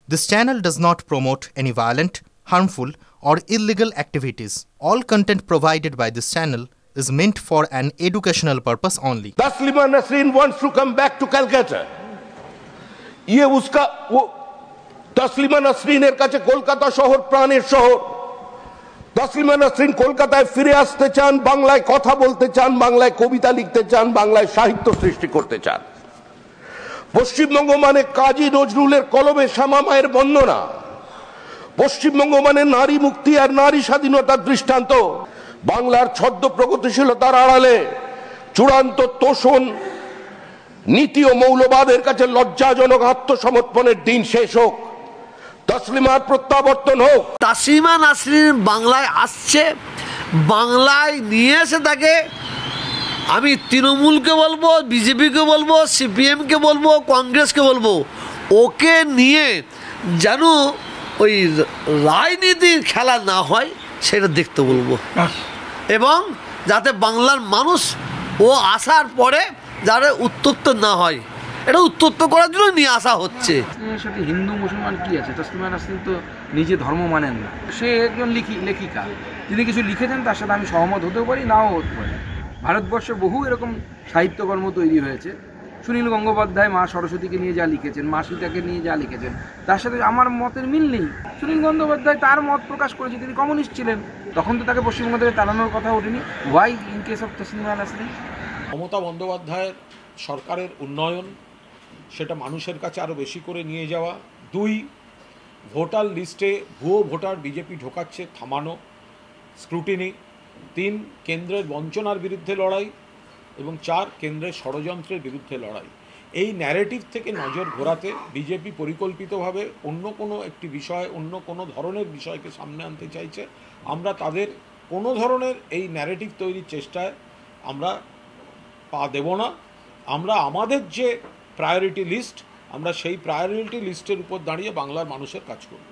This channel does not promote any violent, harmful, or illegal activities. All content provided by this channel is meant for an educational purpose only. Taslima Nasreen wants to come back to Calcutta. Taslima Nasreenের কাছে কলকাতা শহর প্রাণের শহর। তাসলিমা নাসরিন কলকাতায় ফিরে আসতে চান, বাংলায় কথা বলতে চান, বাংলায় কবিতা লিখতে চান, বাংলায় সাহিত্য সৃষ্টি করতে চান। পশ্চিমবঙ্গ মানে কাজী নজরুলের কলমে শ্যামা মায়ের বন্দনা। পশ্চিমবঙ্গ মানে নারী মুক্তি আর নারী স্বাধীনতার দৃষ্টান্ত। বাংলার ছদ্ম প্রগতিশীলতার আড়ালে চূড়ান্ত তোষণ নীতি ও মৌলবাদের কাছে লজ্জাজনক আত্মসমর্পণের দিন শেষ হোক। তাসলিমার প্রত্যাবর্তন হোক। তাসলিমা নাসরিন বাংলায় আসছে, বাংলায় নিয়ে এসে তাকে আমি তৃণমূলকে বলবো, বিজেপিকে বলবো, সিপিএমকে বলবো, কংগ্রেসকে বলবো, ওকে নিয়ে যেন ওই রাজনীতির খেলা না হয় সেটা দেখতে বলবো, এবং যাতে বাংলার মানুষ ও আসার পরে যারা উত্তপ্ত না হয়, এটা উত্তপ্ত করার জন্য নিয়ে আসা হচ্ছে। সাথে হিন্দু মুসলমান কি আছে? তাসলিমা নাসরিন তো নিজে ধর্ম মানেন না, সে একজন লেখিকা, যিনি কিছু লিখেছেন তার সাথে আমি সহমত হতেও পারি, নাও হতে পারি। ভারতবর্ষে বহু এরকম সাহিত্যকর্ম তৈরি হয়েছে। সুনীল গঙ্গোপাধ্যায় মা সরস্বতীকে নিয়ে যা লিখেছেন, মা সীতাকে নিয়ে যা লিখেছেন, তার সাথে আমার মতের মিল নেই। সুনীল গঙ্গোপাধ্যায় তার মত প্রকাশ করেছে, তিনি কমিউনিস্ট ছিলেন, তখন তো তাকে পশ্চিমবঙ্গ থেকে তাড়ানোর কথা ওঠেনি। Why in case of Taslima Nasrin? Mamata বন্দ্যোপাধ্যায়ের সরকারের উন্নয়ন, সেটা মানুষের কাছে আরও বেশি করে নিয়ে যাওয়া। 2, ভোটার লিস্টে ভুয়ো ভোটার বিজেপি ঢোকাচ্ছে, থামানো, স্ক্রুটিনি। 3, কেন্দ্রের বঞ্চনার বিরুদ্ধে লড়াই, এবং 4, কেন্দ্রের ষড়যন্ত্রের বিরুদ্ধে লড়াই। এই ন্যারেটিভ থেকে নজর ঘোরাতে বিজেপি পরিকল্পিতভাবে অন্য কোনো একটি বিষয়, অন্য কোনো ধরনের বিষয়কে সামনে আনতে চাইছে। আমরা তাদের কোনো ধরনের এই ন্যারেটিভ তৈরির চেষ্টায় আমরা পা দেব না। আমরা আমাদের যে প্রায়োরিটি লিস্ট, আমরা সেই প্রায়োরিটি লিস্টের উপর দাঁড়িয়ে বাংলার মানুষের কাজ করব।